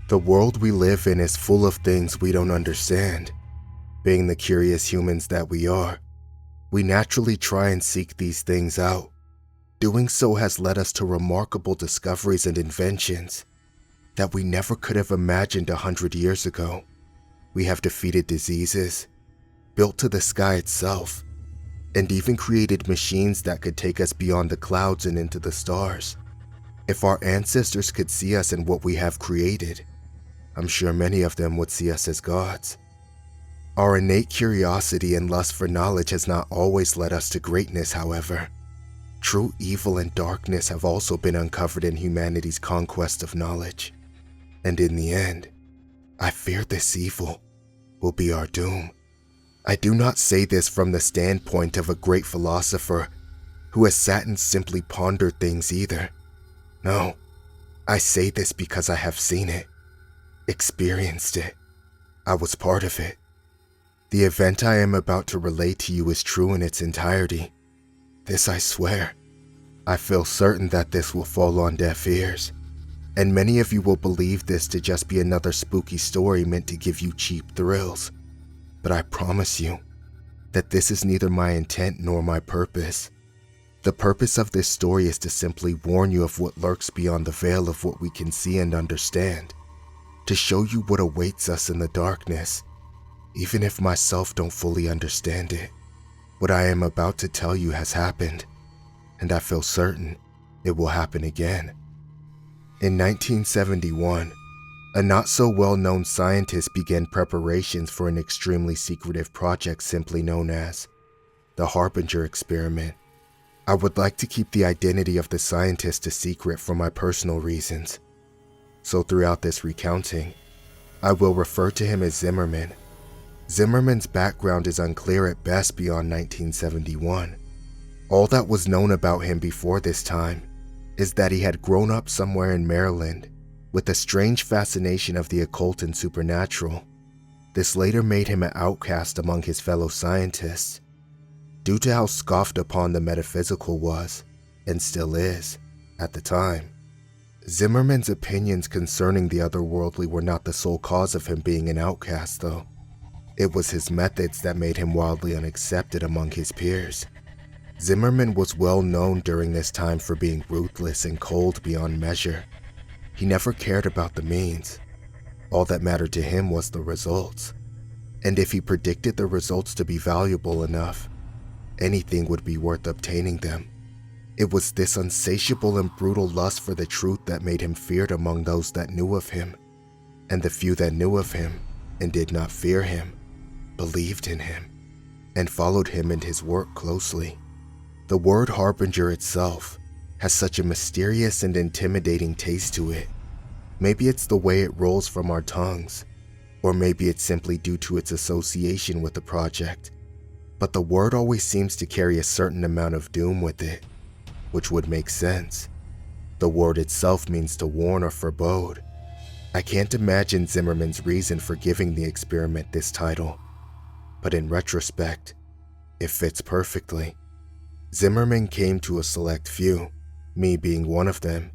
The world we live in is full of things we don't understand. Being the curious humans that we are, we naturally try and seek these things out. Doing so has led us to remarkable discoveries and inventions that we never could have imagined 100 years ago. We have defeated diseases, built to the sky itself, and even created machines that could take us beyond the clouds and into the stars. If our ancestors could see us in what we have created, I'm sure many of them would see us as gods. Our innate curiosity and lust for knowledge has not always led us to greatness, however. True evil and darkness have also been uncovered in humanity's conquest of knowledge. And in the end, I fear this evil will be our doom. I do not say this from the standpoint of a great philosopher who has sat and simply pondered things either. No, I say this because I have seen it, experienced it. I was part of it. The event I am about to relate to you is true in its entirety. This I swear. I feel certain that this will fall on deaf ears, and many of you will believe this to just be another spooky story meant to give you cheap thrills. But I promise you that this is neither my intent nor my purpose. The purpose of this story is to simply warn you of what lurks beyond the veil of what we can see and understand, to show you what awaits us in the darkness, even if myself don't fully understand it. What I am about to tell you has happened, and I feel certain it will happen again. In 1971, a not-so-well-known scientist began preparations for an extremely secretive project simply known as the Harbinger Experiment. I would like to keep the identity of the scientist a secret for my personal reasons, so throughout this recounting, I will refer to him as Zimmerman. Zimmerman's background is unclear at best beyond 1971. All that was known about him before this time is that he had grown up somewhere in Maryland with a strange fascination of the occult and supernatural. This later made him an outcast among his fellow scientists, due to how scoffed upon the metaphysical was, and still is, at the time. Zimmerman's opinions concerning the otherworldly were not the sole cause of him being an outcast, though. It was his methods that made him wildly unaccepted among his peers. Zimmerman was well known during this time for being ruthless and cold beyond measure. He never cared about the means. All that mattered to him was the results. And if he predicted the results to be valuable enough, anything would be worth obtaining them. It was this insatiable and brutal lust for the truth that made him feared among those that knew of him, and the few that knew of him and did not fear him believed in him and followed him and his work closely. The word Harbinger itself has such a mysterious and intimidating taste to it. Maybe it's the way it rolls from our tongues, or maybe it's simply due to its association with the project. But the word always seems to carry a certain amount of doom with it, which would make sense. The word itself means to warn or forebode. I can't imagine Zimmerman's reason for giving the experiment this title, but in retrospect, it fits perfectly. Zimmerman came to a select few, me being one of them.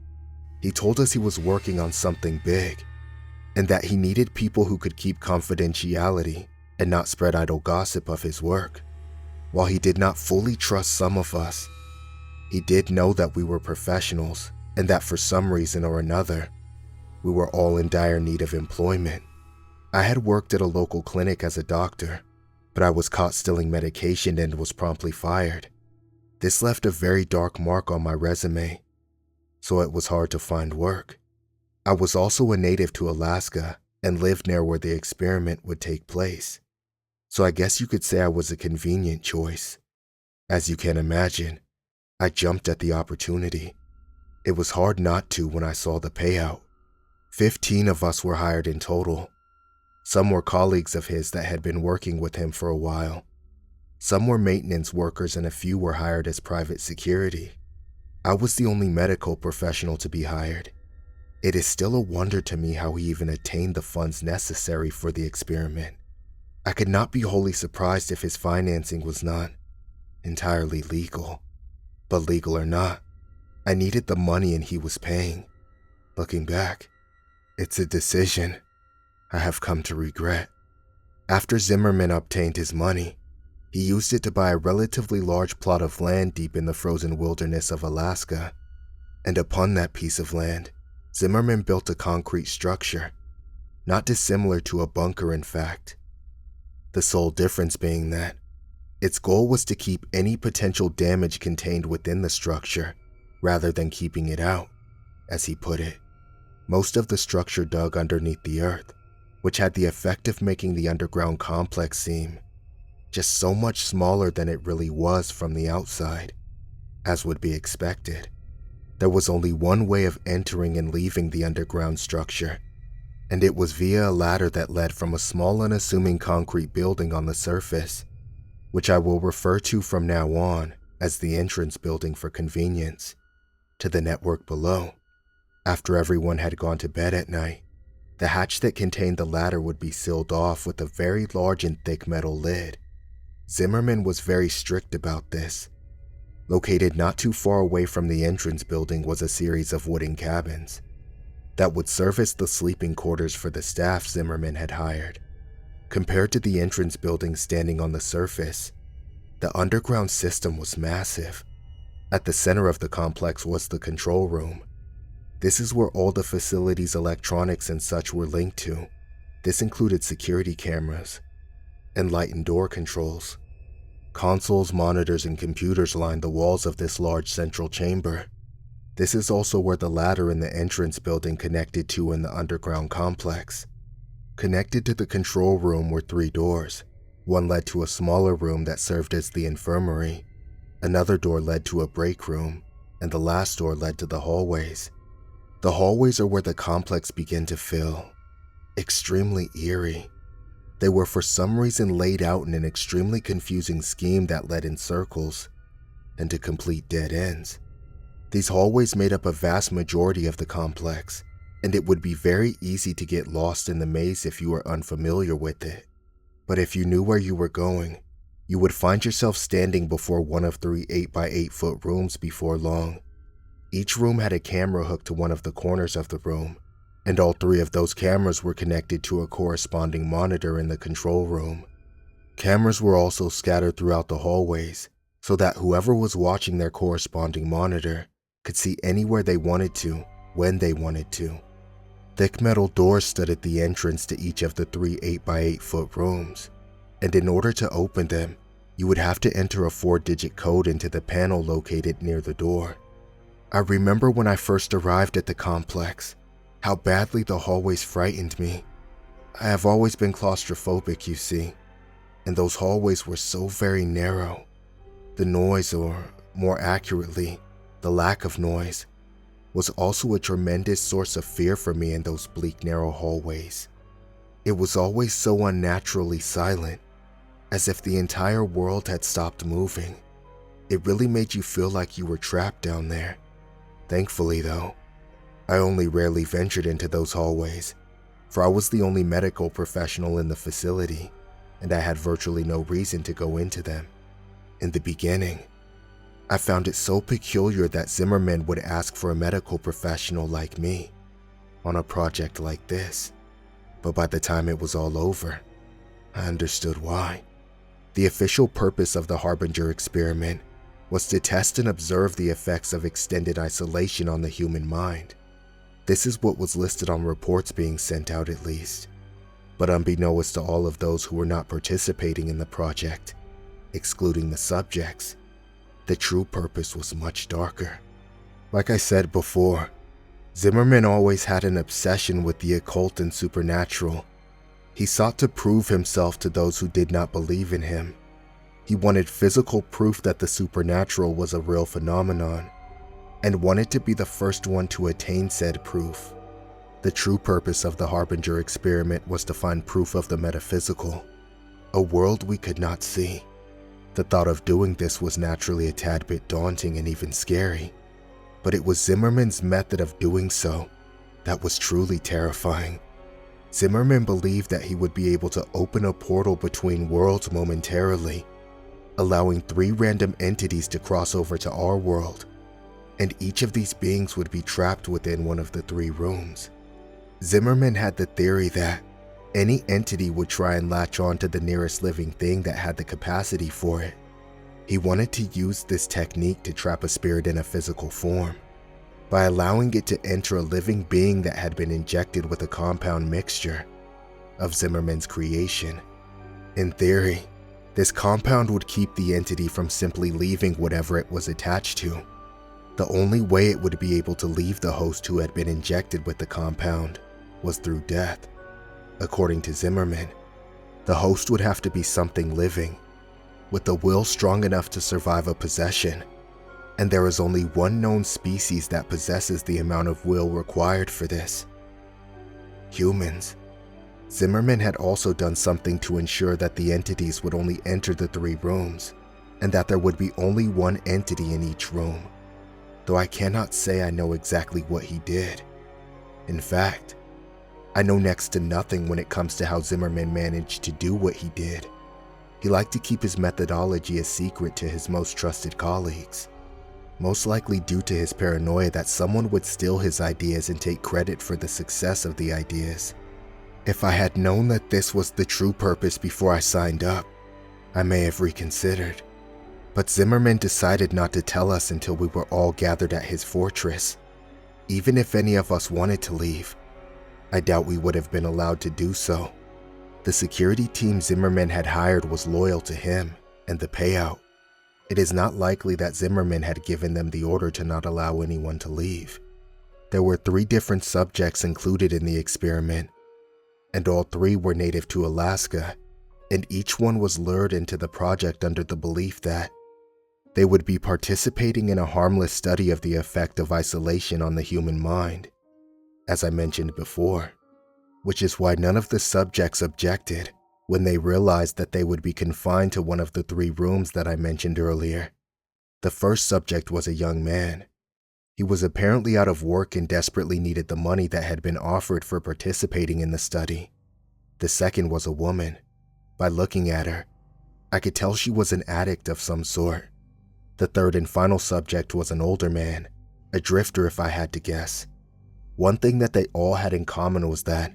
He told us he was working on something big, and that he needed people who could keep confidentiality and not spread idle gossip of his work. While he did not fully trust some of us, he did know that we were professionals and that for some reason or another, we were all in dire need of employment. I had worked at a local clinic as a doctor, but I was caught stealing medication and was promptly fired. This left a very dark mark on my resume, so it was hard to find work. I was also a native to Alaska and lived near where the experiment would take place, so I guess you could say I was a convenient choice. As you can imagine, I jumped at the opportunity. It was hard not to when I saw the payout. 15 of us were hired in total. Some were colleagues of his that had been working with him for a while. Some were maintenance workers and a few were hired as private security. I was the only medical professional to be hired. It is still a wonder to me how he even attained the funds necessary for the experiment. I could not be wholly surprised if his financing was not entirely legal. But legal or not, I needed the money and he was paying. Looking back, It's a decision I have come to regret. After Zimmerman obtained his money, he used it to buy a relatively large plot of land deep in the frozen wilderness of Alaska. And upon that piece of land, Zimmerman built a concrete structure, not dissimilar to a bunker in fact. The sole difference being that its goal was to keep any potential damage contained within the structure, rather than keeping it out, as he put it. Most of the structure dug underneath the earth, which had the effect of making the underground complex seem just so much smaller than it really was from the outside. As would be expected, there was only one way of entering and leaving the underground structure, and it was via a ladder that led from a small unassuming concrete building on the surface, which I will refer to from now on as the entrance building for convenience, to the network below. After everyone had gone to bed at night, the hatch that contained the ladder would be sealed off with a very large and thick metal lid. Zimmerman was very strict about this. Located not too far away from the entrance building was a series of wooden cabins that would serve as the sleeping quarters for the staff Zimmerman had hired. Compared to the entrance building standing on the surface, the underground system was massive. At the center of the complex was the control room. This is where all the facility's electronics and such were linked to. This included security cameras and light and door controls. Consoles, monitors, and computers lined the walls of this large central chamber. This is also where the ladder in the entrance building connected to in the underground complex. Connected to the control room were 3 doors. One led to a smaller room that served as the infirmary. Another door led to a break room, and the last door led to the hallways. The hallways are where the complex began to feel extremely eerie. They were for some reason laid out in an extremely confusing scheme that led in circles and to complete dead ends. These hallways made up a vast majority of the complex, and it would be very easy to get lost in the maze if you were unfamiliar with it. But if you knew where you were going, you would find yourself standing before one of 3 8-by-8-foot rooms before long. Each room had a camera hooked to one of the corners of the room, and all 3 of those cameras were connected to a corresponding monitor in the control room. Cameras were also scattered throughout the hallways, so that whoever was watching their corresponding monitor could see anywhere they wanted to, when they wanted to. Thick metal doors stood at the entrance to each of the 3 8-by-8-foot rooms, and in order to open them, you would have to enter a 4-digit code into the panel located near the door. I remember when I first arrived at the complex, how badly the hallways frightened me. I have always been claustrophobic, you see, and those hallways were so very narrow. The noise, or more accurately, the lack of noise, was also a tremendous source of fear for me in those bleak, narrow hallways. It was always so unnaturally silent, as if the entire world had stopped moving. It really made you feel like you were trapped down there. Thankfully, though, I only rarely ventured into those hallways, for I was the only medical professional in the facility, and I had virtually no reason to go into them. In the beginning, I found it so peculiar that Zimmerman would ask for a medical professional like me on a project like this, but by the time it was all over, I understood why. The official purpose of the Harbinger Experiment was to test and observe the effects of extended isolation on the human mind. This is what was listed on reports being sent out at least, but unbeknownst to all of those who were not participating in the project, excluding the subjects, the true purpose was much darker. Like I said before, Zimmerman always had an obsession with the occult and supernatural. He sought to prove himself to those who did not believe in him. He wanted physical proof that the supernatural was a real phenomenon, and wanted to be the first one to attain said proof. The true purpose of the Harbinger Experiment was to find proof of the metaphysical, a world we could not see. The thought of doing this was naturally a tad bit daunting and even scary, but it was Zimmerman's method of doing so that was truly terrifying. Zimmerman believed that he would be able to open a portal between worlds momentarily, allowing 3 random entities to cross over to our world, and each of these beings would be trapped within one of the 3 rooms. Zimmerman had the theory that any entity would try and latch on to the nearest living thing that had the capacity for it. He wanted to use this technique to trap a spirit in a physical form by allowing it to enter a living being that had been injected with a compound mixture of Zimmerman's creation. In theory, this compound would keep the entity from simply leaving whatever it was attached to. The only way it would be able to leave the host who had been injected with the compound was through death. According to Zimmerman, the host would have to be something living, with a will strong enough to survive a possession, and there is only one known species that possesses the amount of will required for this: humans. Zimmerman had also done something to ensure that the entities would only enter the 3 rooms, and that there would be only one entity in each room, though I cannot say I know exactly what he did. In fact, I know next to nothing when it comes to how Zimmerman managed to do what he did. He liked to keep his methodology a secret to his most trusted colleagues, most likely due to his paranoia that someone would steal his ideas and take credit for the success of the ideas. If I had known that this was the true purpose before I signed up, I may have reconsidered. But Zimmerman decided not to tell us until we were all gathered at his fortress. Even if any of us wanted to leave, I doubt we would have been allowed to do so. The security team Zimmerman had hired was loyal to him and the payout. It is not likely that Zimmerman had given them the order to not allow anyone to leave. There were 3 different subjects included in the experiment, and all 3 were native to Alaska, and each one was lured into the project under the belief that they would be participating in a harmless study of the effect of isolation on the human mind, as I mentioned before, which is why none of the subjects objected when they realized that they would be confined to one of the 3 rooms that I mentioned earlier. The first subject was a young man. He was apparently out of work and desperately needed the money that had been offered for participating in the study. The second was a woman. By looking at her, I could tell she was an addict of some sort. The third and final subject was an older man, a drifter if I had to guess. One thing that they all had in common was that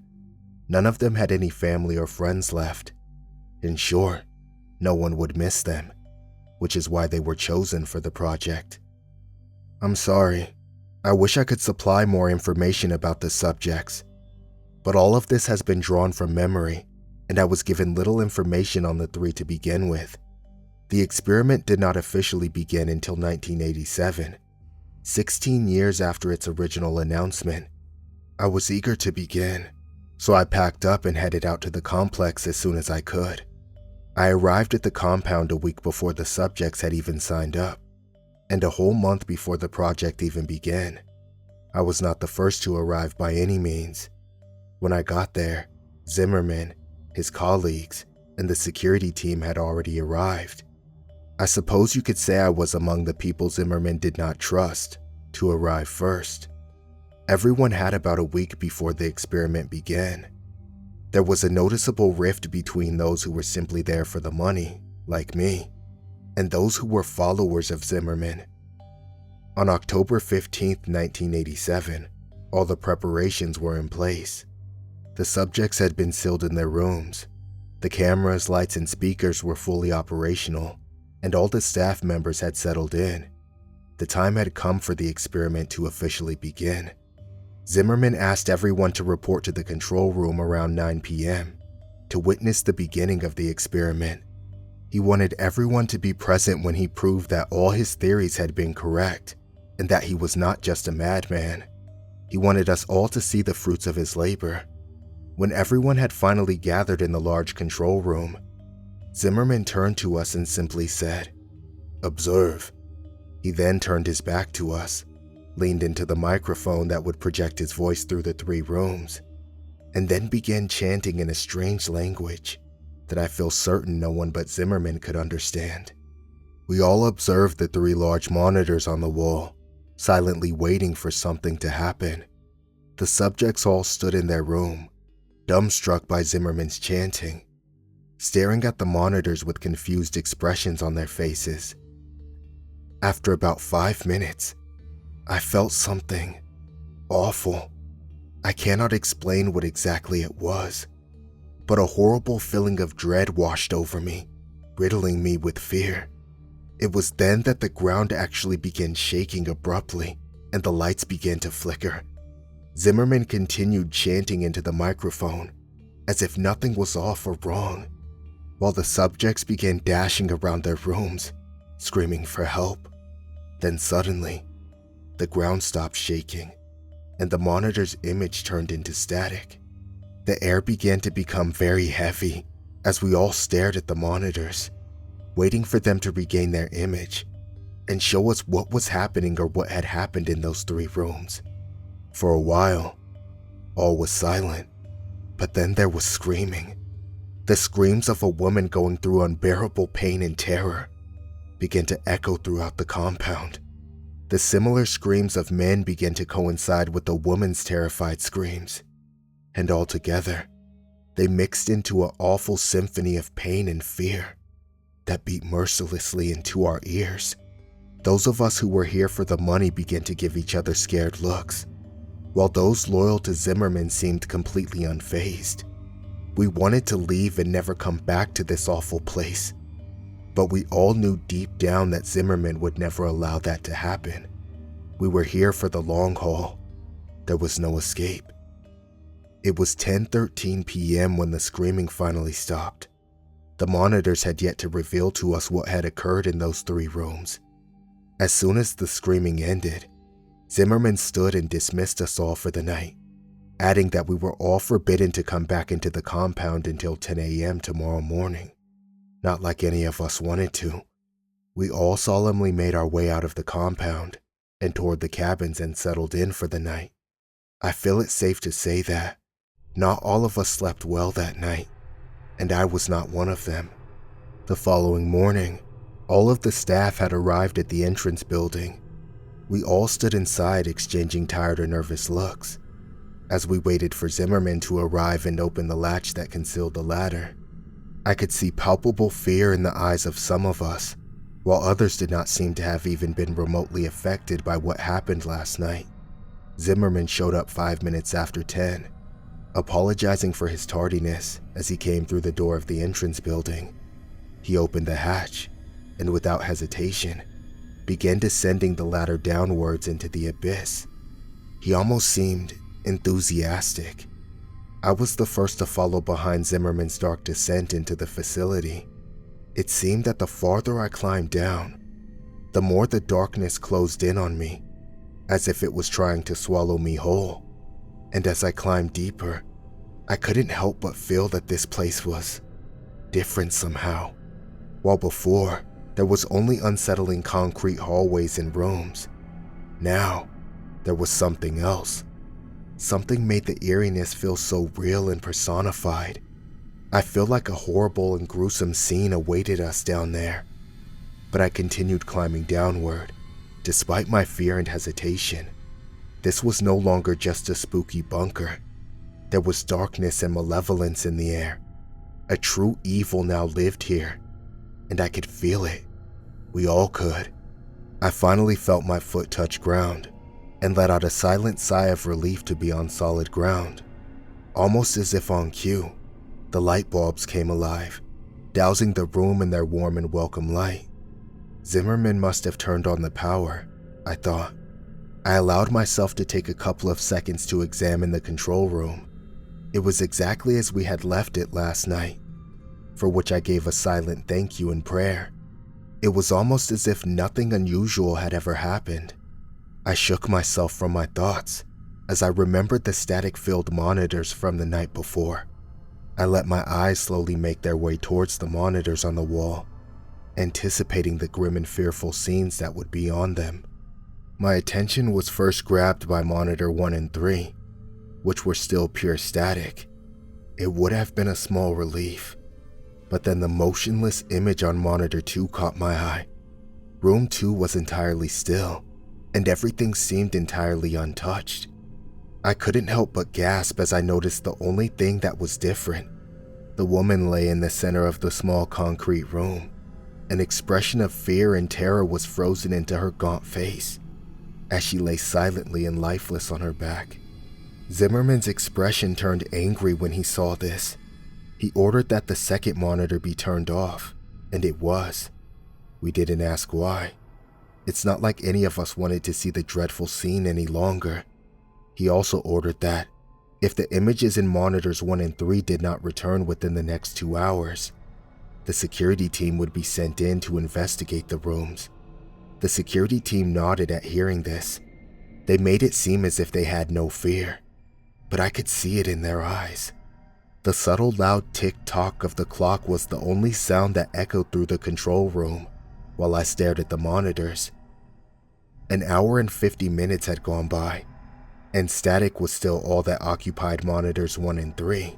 none of them had any family or friends left. In short, no one would miss them, which is why they were chosen for the project. I'm sorry, I wish I could supply more information about the subjects, but all of this has been drawn from memory, and I was given little information on the 3 to begin with. The experiment did not officially begin until 1987, 16 years after its original announcement. I was eager to begin, so I packed up and headed out to the complex as soon as I could. I arrived at the compound a week before the subjects had even signed up, and a whole month before the project even began. I was not the first to arrive by any means. When I got there, Zimmerman, his colleagues, and the security team had already arrived. I suppose you could say I was among the people Zimmerman did not trust to arrive first. Everyone had about a week before the experiment began. There was a noticeable rift between those who were simply there for the money, like me, and those who were followers of Zimmerman. On October 15, 1987, all the preparations were in place. The subjects had been sealed in their rooms. The cameras, lights, and speakers were fully operational, and all the staff members had settled in. The time had come for the experiment to officially begin. Zimmerman asked everyone to report to the control room around 9 p.m. to witness the beginning of the experiment. He wanted everyone to be present when he proved that all his theories had been correct, and that he was not just a madman. He wanted us all to see the fruits of his labor. When everyone had finally gathered in the large control room, Zimmerman turned to us and simply said, "Observe." He then turned his back to us, leaned into the microphone that would project his voice through the 3 rooms, and then began chanting in a strange language that I feel certain no one but Zimmerman could understand. We all observed the 3 large monitors on the wall, silently waiting for something to happen. The subjects all stood in their room, dumbstruck by Zimmerman's chanting, staring at the monitors with confused expressions on their faces. After about 5 minutes, I felt something awful. I cannot explain what exactly it was, but a horrible feeling of dread washed over me, riddling me with fear. It was then that the ground actually began shaking abruptly and the lights began to flicker. Zimmerman continued chanting into the microphone as if nothing was off or wrong, while the subjects began dashing around their rooms, screaming for help. Then suddenly, the ground stopped shaking and the monitor's image turned into static. The air began to become very heavy as we all stared at the monitors, waiting for them to regain their image and show us what was happening or what had happened in those 3 rooms. For a while, all was silent, but then there was screaming. The screams of a woman going through unbearable pain and terror began to echo throughout the compound. The similar screams of men began to coincide with the woman's terrified screams, and altogether, they mixed into an awful symphony of pain and fear that beat mercilessly into our ears. Those of us who were here for the money began to give each other scared looks, while those loyal to Zimmerman seemed completely unfazed. We wanted to leave and never come back to this awful place, but we all knew deep down that Zimmerman would never allow that to happen. We were here for the long haul. There was no escape. It was 10:13 p.m. when the screaming finally stopped. The monitors had yet to reveal to us what had occurred in those 3 rooms. As soon as the screaming ended, Zimmerman stood and dismissed us all for the night, adding that we were all forbidden to come back into the compound until 10 a.m. tomorrow morning. Not like any of us wanted to. We all solemnly made our way out of the compound and toward the cabins and settled in for the night. I feel it safe to say that not all of us slept well that night, and I was not one of them. The following morning, all of the staff had arrived at the entrance building. We all stood inside exchanging tired or nervous looks as we waited for Zimmerman to arrive and open the latch that concealed the ladder. I could see palpable fear in the eyes of some of us, while others did not seem to have even been remotely affected by what happened last night. Zimmerman showed up 5 minutes after 10, apologizing for his tardiness as he came through the door of the entrance building. He opened the hatch and without hesitation, began descending the ladder downwards into the abyss. He almost seemed enthusiastic. I was the first to follow behind Zimmerman's dark descent into the facility. It seemed that the farther I climbed down, the more the darkness closed in on me, as if it was trying to swallow me whole. And as I climbed deeper, I couldn't help but feel that this place was different somehow. While before, there was only unsettling concrete hallways and rooms, now there was something else. Something made the eeriness feel so real and personified. I feel like a horrible and gruesome scene awaited us down there. But I continued climbing downward, despite my fear and hesitation. This was no longer just a spooky bunker. There was darkness and malevolence in the air. A true evil now lived here, and I could feel it. We all could. I finally felt my foot touch ground and let out a silent sigh of relief to be on solid ground. Almost as if on cue, the light bulbs came alive, dousing the room in their warm and welcome light. Zimmerman must have turned on the power, I thought. I allowed myself to take a couple of seconds to examine the control room. It was exactly as we had left it last night, for which I gave a silent thank you and prayer. It was almost as if nothing unusual had ever happened. I shook myself from my thoughts as I remembered the static-filled monitors from the night before. I let my eyes slowly make their way towards the monitors on the wall, anticipating the grim and fearful scenes that would be on them. My attention was first grabbed by monitor 1 and 3, which were still pure static. It would have been a small relief, but then the motionless image on monitor 2 caught my eye. Room 2 was entirely still, and everything seemed entirely untouched. I couldn't help but gasp as I noticed the only thing that was different. The woman lay in the center of the small concrete room. An expression of fear and terror was frozen into her gaunt face as she lay silently and lifeless on her back. Zimmerman's expression turned angry when he saw this. He ordered that the second monitor be turned off, and it was. We didn't ask why. It's not like any of us wanted to see the dreadful scene any longer. He also ordered that, if the images in monitors 1 and 3 did not return within the next 2 hours, the security team would be sent in to investigate the rooms. The security team nodded at hearing this. They made it seem as if they had no fear, but I could see it in their eyes. The subtle loud tick-tock of the clock was the only sound that echoed through the control room while I stared at the monitors. An hour and 50 minutes had gone by, and static was still all that occupied monitors 1 and 3.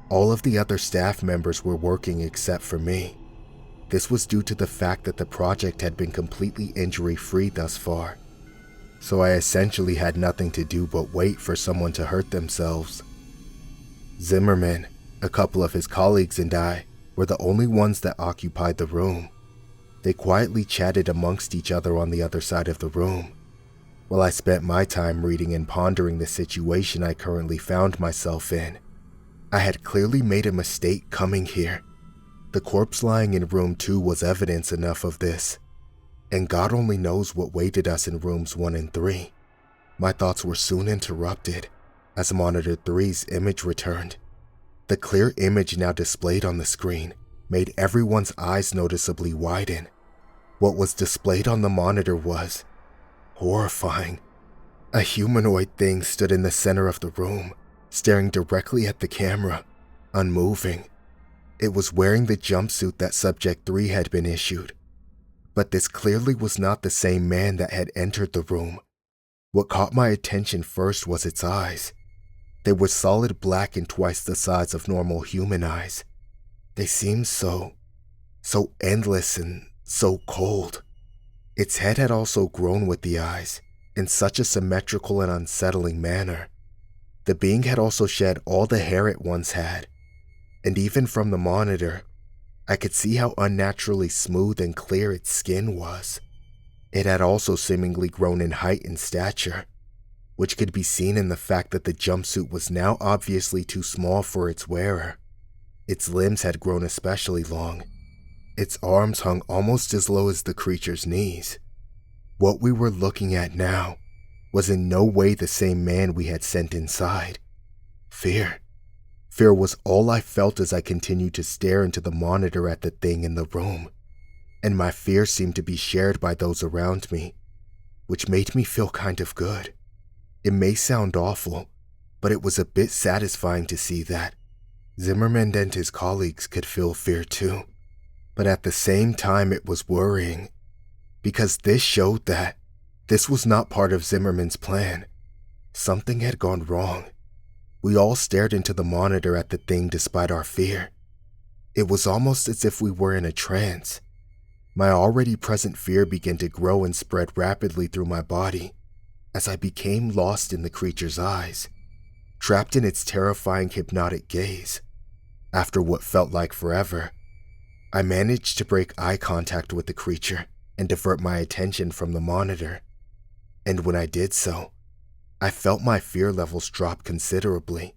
All of the other staff members were working except for me. This was due to the fact that the project had been completely injury-free thus far, so I essentially had nothing to do but wait for someone to hurt themselves. Zimmerman, a couple of his colleagues, and I were the only ones that occupied the room. They quietly chatted amongst each other on the other side of the room, while I spent my time reading and pondering the situation I currently found myself in. I had clearly made a mistake coming here. The corpse lying in room 2 was evidence enough of this, and God only knows what waited us in rooms 1 and 3. My thoughts were soon interrupted as monitor 3's image returned. The clear image now displayed on the screen made everyone's eyes noticeably widen. What was displayed on the monitor was horrifying. A humanoid thing stood in the center of the room, staring directly at the camera, unmoving. It was wearing the jumpsuit that Subject 3 had been issued. But this clearly was not the same man that had entered the room. What caught my attention first was its eyes. They were solid black and twice the size of normal human eyes. They seemed so endless and so cold. Its head had also grown with the eyes, in such a symmetrical and unsettling manner. The being had also shed all the hair it once had, and even from the monitor, I could see how unnaturally smooth and clear its skin was. It had also seemingly grown in height and stature, which could be seen in the fact that the jumpsuit was now obviously too small for its wearer. Its limbs had grown especially long. Its arms hung almost as low as the creature's knees. What we were looking at now was in no way the same man we had sent inside. Fear was all I felt as I continued to stare into the monitor at the thing in the room, and my fear seemed to be shared by those around me, which made me feel kind of good. It may sound awful, but it was a bit satisfying to see that Zimmerman and his colleagues could feel fear too. But at the same time it was worrying, because this showed that this was not part of Zimmerman's plan. Something had gone wrong. We all stared into the monitor at the thing despite our fear. It was almost as if we were in a trance. My already present fear began to grow and spread rapidly through my body as I became lost in the creature's eyes, trapped in its terrifying hypnotic gaze. After what felt like forever, I managed to break eye contact with the creature and divert my attention from the monitor. And when I did so, I felt my fear levels drop considerably.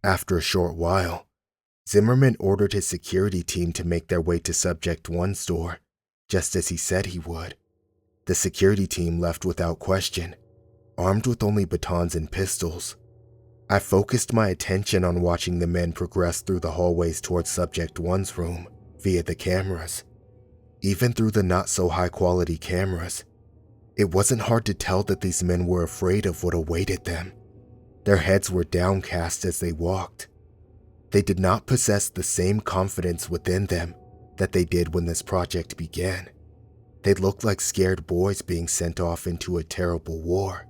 After a short while, Zimmerman ordered his security team to make their way to Subject 1's door, just as he said he would. The security team left without question, armed with only batons and pistols. I focused my attention on watching the men progress through the hallways towards Subject 1's room via the cameras. Even through the not-so-high-quality cameras, it wasn't hard to tell that these men were afraid of what awaited them. Their heads were downcast as they walked. They did not possess the same confidence within them that they did when this project began. They looked like scared boys being sent off into a terrible war.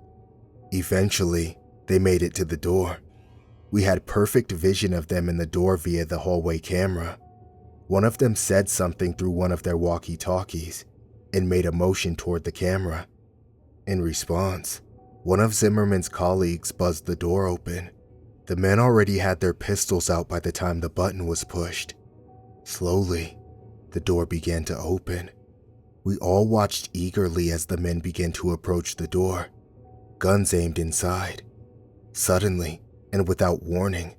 Eventually, they made it to the door. We had perfect vision of them in the door via the hallway camera. One of them said something through one of their walkie-talkies and made a motion toward the camera. In response, one of Zimmerman's colleagues buzzed the door open. The men already had their pistols out by the time the button was pushed. Slowly, the door began to open. We all watched eagerly as the men began to approach the door, guns aimed inside. Suddenly, and without warning,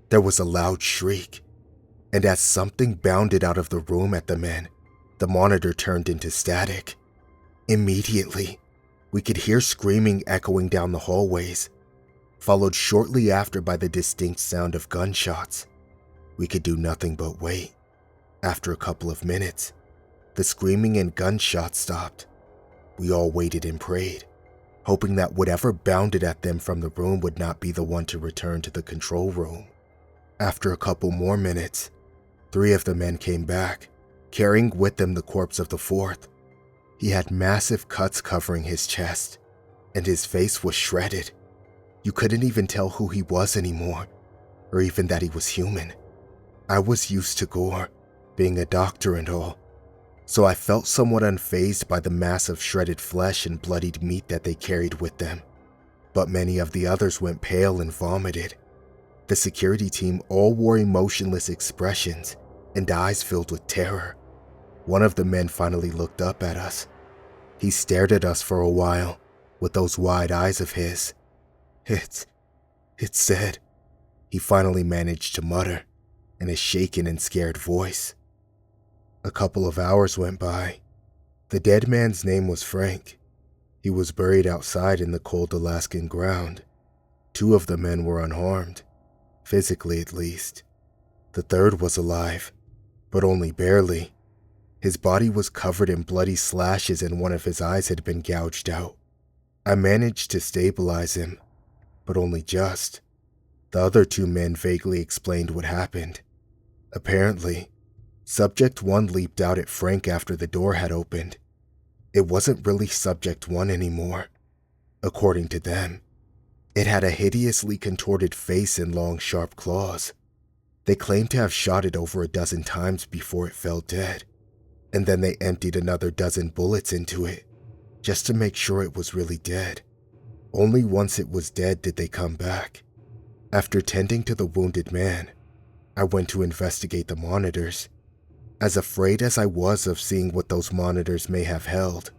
there was a loud shriek, and as something bounded out of the room at the men, the monitor turned into static. Immediately, we could hear screaming echoing down the hallways, followed shortly after by the distinct sound of gunshots. We could do nothing but wait. After a couple of minutes, the screaming and gunshots stopped. We all waited and prayed, hoping that whatever bounded at them from the room would not be the one to return to the control room. After a couple more minutes, 3 of the men came back, carrying with them the corpse of the 4th. He had massive cuts covering his chest, and his face was shredded. You couldn't even tell who he was anymore, or even that he was human. I was used to gore, being a doctor and all, so I felt somewhat unfazed by the mass of shredded flesh and bloodied meat that they carried with them. But many of the others went pale and vomited. The security team all wore emotionless expressions and eyes filled with terror. One of the men finally looked up at us. He stared at us for a while with those wide eyes of his. It's said, he finally managed to mutter in a shaken and scared voice. A couple of hours went by. The dead man's name was Frank. He was buried outside in the cold Alaskan ground. 2 of the men were unharmed, physically at least. The 3rd was alive, but only barely. His body was covered in bloody slashes and one of his eyes had been gouged out. I managed to stabilize him, but only just. The other 2 men vaguely explained what happened. Apparently, Subject 1 leaped out at Frank after the door had opened. It wasn't really Subject 1 anymore. According to them, it had a hideously contorted face and long, sharp claws. They claimed to have shot it over a dozen times before it fell dead, and then they emptied another dozen bullets into it, just to make sure it was really dead. Only once it was dead did they come back. After tending to the wounded man, I went to investigate the monitors. As afraid as I was of seeing what those monitors may have held,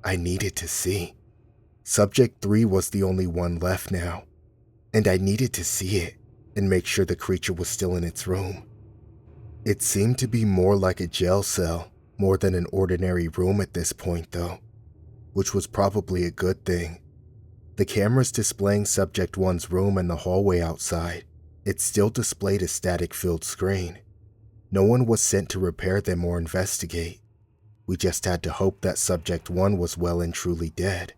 I needed to see. Subject 3 was the only one left now, and I needed to see it and make sure the creature was still in its room. It seemed to be more like a jail cell more than an ordinary room at this point though, which was probably a good thing. The cameras displaying Subject 1's room and the hallway outside, it still displayed a static-filled screen. No one was sent to repair them or investigate. We just had to hope that Subject 1 was well and truly dead.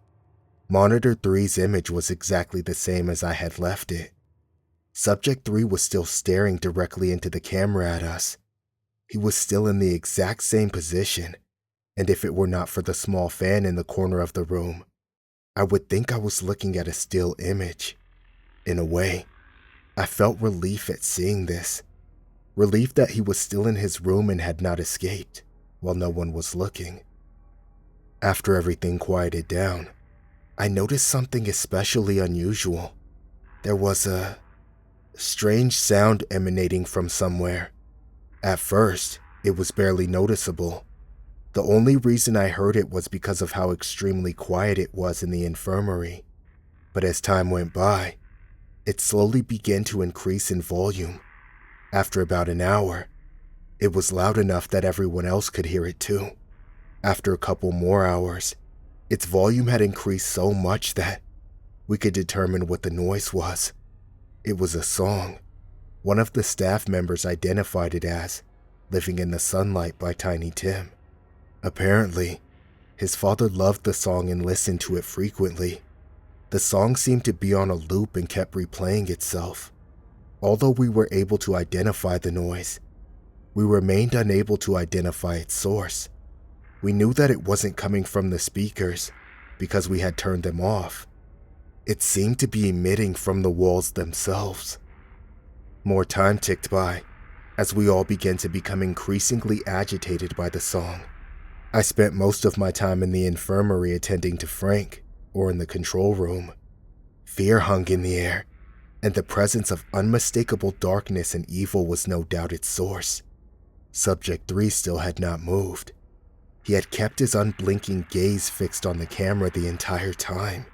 Monitor 3's image was exactly the same as I had left it. Subject 3 was still staring directly into the camera at us. He was still in the exact same position, and if it were not for the small fan in the corner of the room, I would think I was looking at a still image. In a way, I felt relief at seeing this. Relief that he was still in his room and had not escaped, while no one was looking. After everything quieted down, I noticed something especially unusual. There was a strange sound emanating from somewhere. At first, it was barely noticeable. The only reason I heard it was because of how extremely quiet it was in the infirmary. But as time went by, it slowly began to increase in volume. After about an hour, it was loud enough that everyone else could hear it too. After a couple more hours, its volume had increased so much that we could determine what the noise was. It was a song. One of the staff members identified it as Living in the Sunlight by Tiny Tim. Apparently, his father loved the song and listened to it frequently. The song seemed to be on a loop and kept replaying itself. Although we were able to identify the noise, we remained unable to identify its source. We knew that it wasn't coming from the speakers because we had turned them off. It seemed to be emitting from the walls themselves. More time ticked by as we all began to become increasingly agitated by the song. I spent most of my time in the infirmary attending to Frank or in the control room. Fear hung in the air, and the presence of unmistakable darkness and evil was no doubt its source. Subject 3 still had not moved. He had kept his unblinking gaze fixed on the camera the entire time.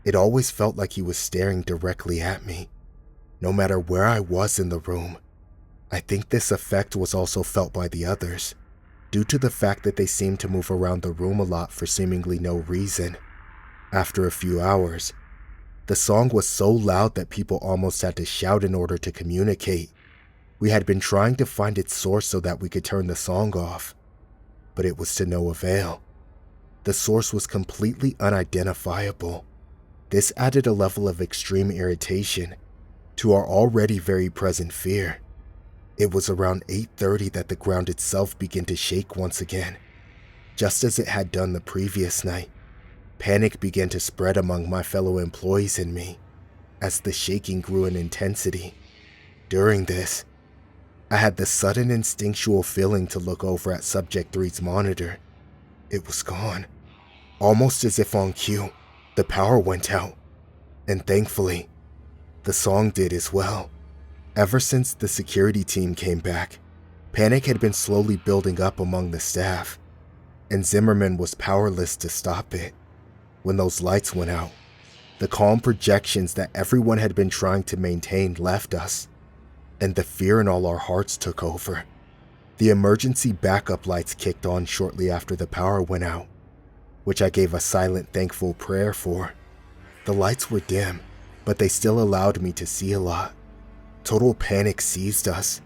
It always felt like he was staring directly at me, no matter where I was in the room. I think this effect was also felt by the others, due to the fact that they seemed to move around the room a lot for seemingly no reason. After a few hours, the song was so loud that people almost had to shout in order to communicate. We had been trying to find its source so that we could turn the song off, but it was to no avail. The source was completely unidentifiable. This added a level of extreme irritation to our already very present fear. It was around 8:30 that the ground itself began to shake once again. Just as it had done the previous night, panic began to spread among my fellow employees and me as the shaking grew in intensity. During this, I had the sudden instinctual feeling to look over at Subject 3's monitor. It was gone. Almost as if on cue, the power went out. And thankfully, the song did as well. Ever since the security team came back, panic had been slowly building up among the staff, and Zimmerman was powerless to stop it. When those lights went out, the calm projections that everyone had been trying to maintain left us, and the fear in all our hearts took over. The emergency backup lights kicked on shortly after the power went out, which I gave a silent, thankful prayer for. The lights were dim, but they still allowed me to see a lot. Total panic seized us,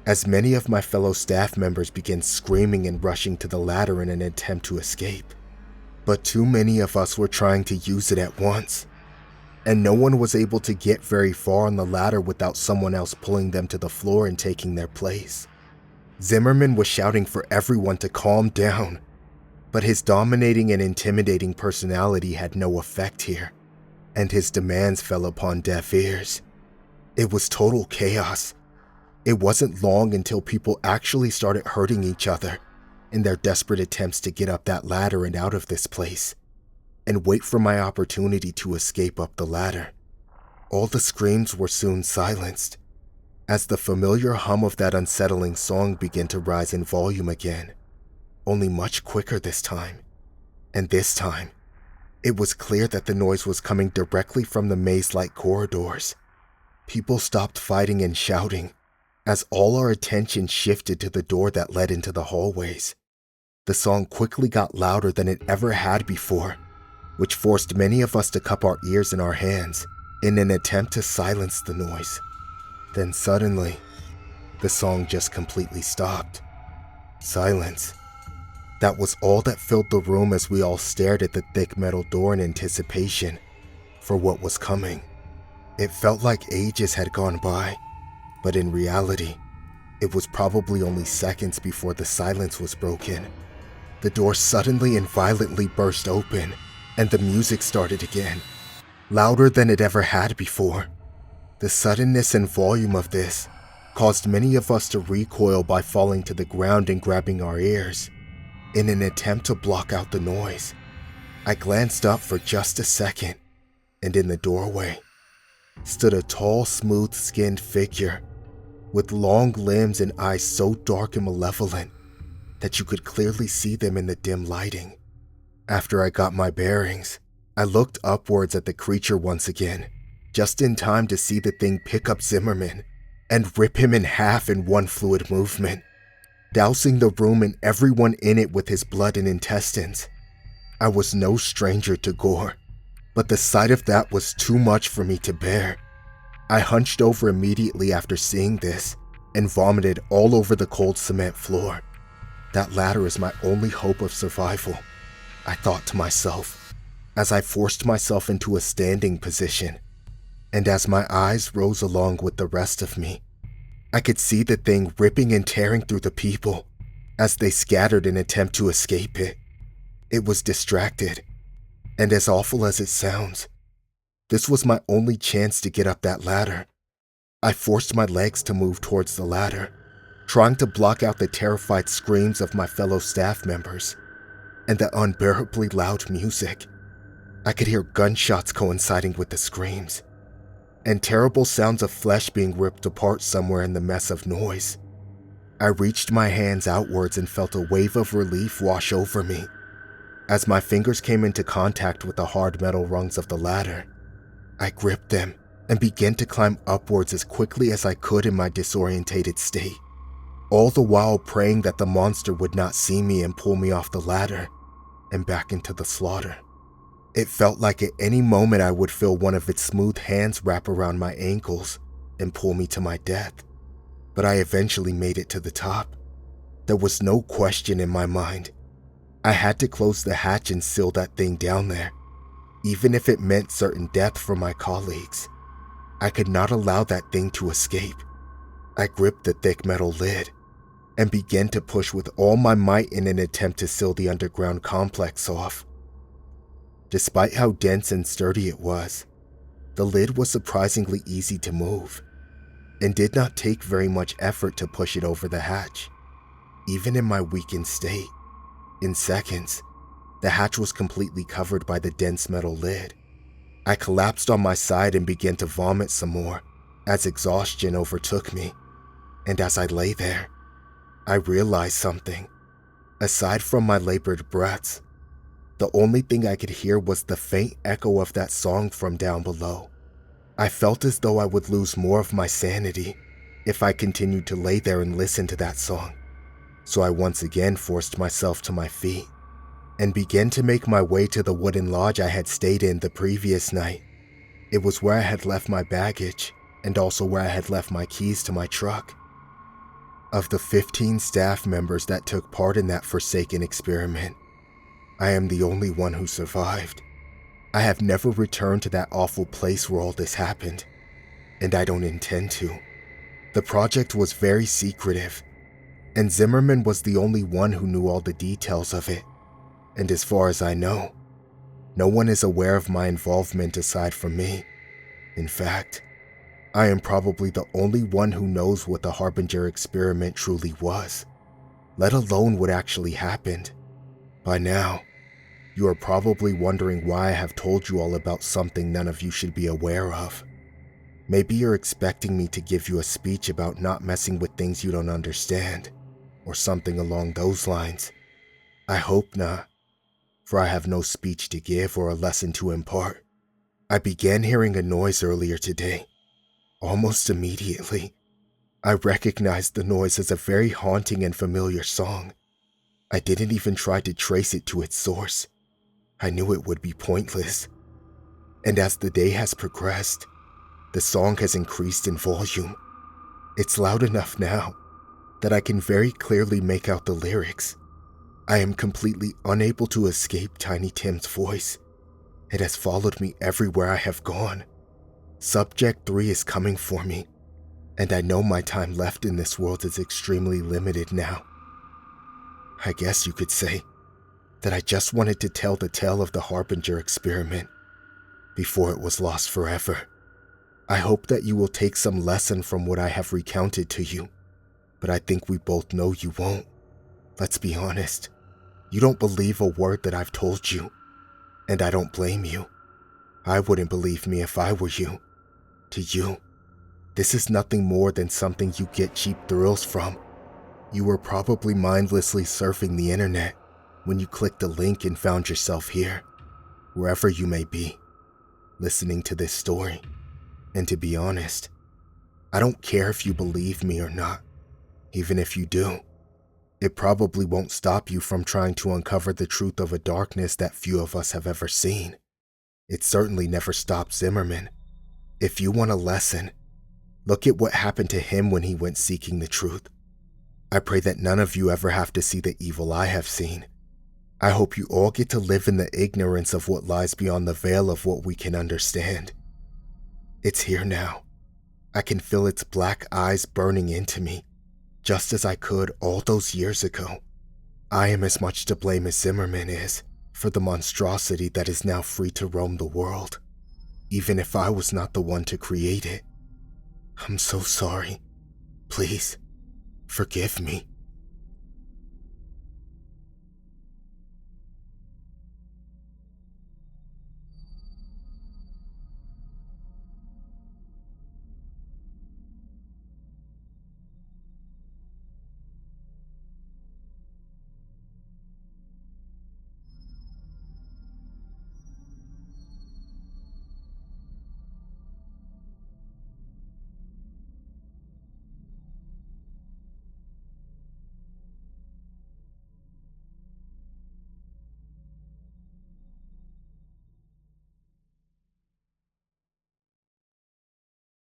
as many of my fellow staff members began screaming and rushing to the ladder in an attempt to escape. But too many of us were trying to use it at once, and no one was able to get very far on the ladder without someone else pulling them to the floor and taking their place. Zimmerman was shouting for everyone to calm down, but his dominating and intimidating personality had no effect here, and his demands fell upon deaf ears. It was total chaos. It wasn't long until people actually started hurting each other in their desperate attempts to get up that ladder and out of this place, and wait for my opportunity to escape up the ladder. All the screams were soon silenced, as the familiar hum of that unsettling song began to rise in volume again, only much quicker this time. And this time, it was clear that the noise was coming directly from the maze-like corridors. People stopped fighting and shouting, as all our attention shifted to the door that led into the hallways. The song quickly got louder than it ever had before, which forced many of us to cup our ears in our hands in an attempt to silence the noise. Then suddenly, the song just completely stopped. Silence. That was all that filled the room as we all stared at the thick metal door in anticipation for what was coming. It felt like ages had gone by, but in reality, it was probably only seconds before the silence was broken. The door suddenly and violently burst open, and the music started again, louder than it ever had before. The suddenness and volume of this caused many of us to recoil by falling to the ground and grabbing our ears in an attempt to block out the noise. I glanced up for just a second, and in the doorway stood a tall, smooth-skinned figure with long limbs and eyes so dark and malevolent that you could clearly see them in the dim lighting. After I got my bearings, I looked upwards at the creature once again, just in time to see the thing pick up Zimmerman and rip him in half in one fluid movement, dousing the room and everyone in it with his blood and intestines. I was no stranger to gore, but the sight of that was too much for me to bear. I hunched over immediately after seeing this and vomited all over the cold cement floor. That ladder is my only hope of survival, I thought to myself, as I forced myself into a standing position. And as my eyes rose along with the rest of me, I could see the thing ripping and tearing through the people as they scattered in attempt to escape it. It was distracted, and as awful as it sounds, this was my only chance to get up that ladder. I forced my legs to move towards the ladder, trying to block out the terrified screams of my fellow staff members and the unbearably loud music. I could hear gunshots coinciding with the screams, and terrible sounds of flesh being ripped apart somewhere in the mess of noise. I reached my hands outwards and felt a wave of relief wash over me As my fingers came into contact with the hard metal rungs of the ladder, I gripped them and began to climb upwards as quickly as I could in my disorientated state, all the while praying that the monster would not see me and pull me off the ladder and back into the slaughter. It felt like at any moment I would feel one of its smooth hands wrap around my ankles and pull me to my death, but I eventually made it to the top. There was no question in my mind. I had to close the hatch and seal that thing down there, even if it meant certain death for my colleagues. I could not allow that thing to escape. I gripped the thick metal lid and began to push with all my might in an attempt to seal the underground complex off. Despite how dense and sturdy it was, the lid was surprisingly easy to move and did not take very much effort to push it over the hatch. Even in my weakened state, in seconds, the hatch was completely covered by the dense metal lid. I collapsed on my side and began to vomit some more as exhaustion overtook me. And as I lay there, I realized something. Aside from my labored breaths, the only thing I could hear was the faint echo of that song from down below. I felt as though I would lose more of my sanity if I continued to lay there and listen to that song. So I once again forced myself to my feet and began to make my way to the wooden lodge I had stayed in the previous night. It was where I had left my baggage and also where I had left my keys to my truck. Of the 15 staff members that took part in that forsaken experiment, I am the only one who survived. I have never returned to that awful place where all this happened, and I don't intend to. The project was very secretive, and Zimmerman was the only one who knew all the details of it. And as far as I know, no one is aware of my involvement aside from me. In fact, I am probably the only one who knows what the Harbinger Experiment truly was, let alone what actually happened. By now, you are probably wondering why I have told you all about something none of you should be aware of. Maybe you're expecting me to give you a speech about not messing with things you don't understand, or something along those lines. I hope not, for I have no speech to give or a lesson to impart. I began hearing a noise earlier today. Almost immediately, I recognized the noise as a very haunting and familiar song. I didn't even try to trace it to its source. I knew it would be pointless. And as the day has progressed, the song has increased in volume. It's loud enough now that I can very clearly make out the lyrics. I am completely unable to escape Tiny Tim's voice. It has followed me everywhere I have gone. Subject 3 is coming for me, and I know my time left in this world is extremely limited now. I guess you could say that I just wanted to tell the tale of the Harbinger Experiment before it was lost forever. I hope that you will take some lesson from what I have recounted to you, but I think we both know you won't. Let's be honest. You don't believe a word that I've told you, and I don't blame you. I wouldn't believe me if I were you. To you, this is nothing more than something you get cheap thrills from. You were probably mindlessly surfing the internet when you clicked a link and found yourself here, wherever you may be, listening to this story. And to be honest, I don't care if you believe me or not. Even if you do, it probably won't stop you from trying to uncover the truth of a darkness that few of us have ever seen. It certainly never stopped Zimmerman. If you want a lesson, look at what happened to him when he went seeking the truth. I pray that none of you ever have to see the evil I have seen. I hope you all get to live in the ignorance of what lies beyond the veil of what we can understand. It's here now. I can feel its black eyes burning into me, just as I could all those years ago. I am as much to blame as Zimmerman is for the monstrosity that is now free to roam the world, even if I was not the one to create it. I'm so sorry. Please, forgive me.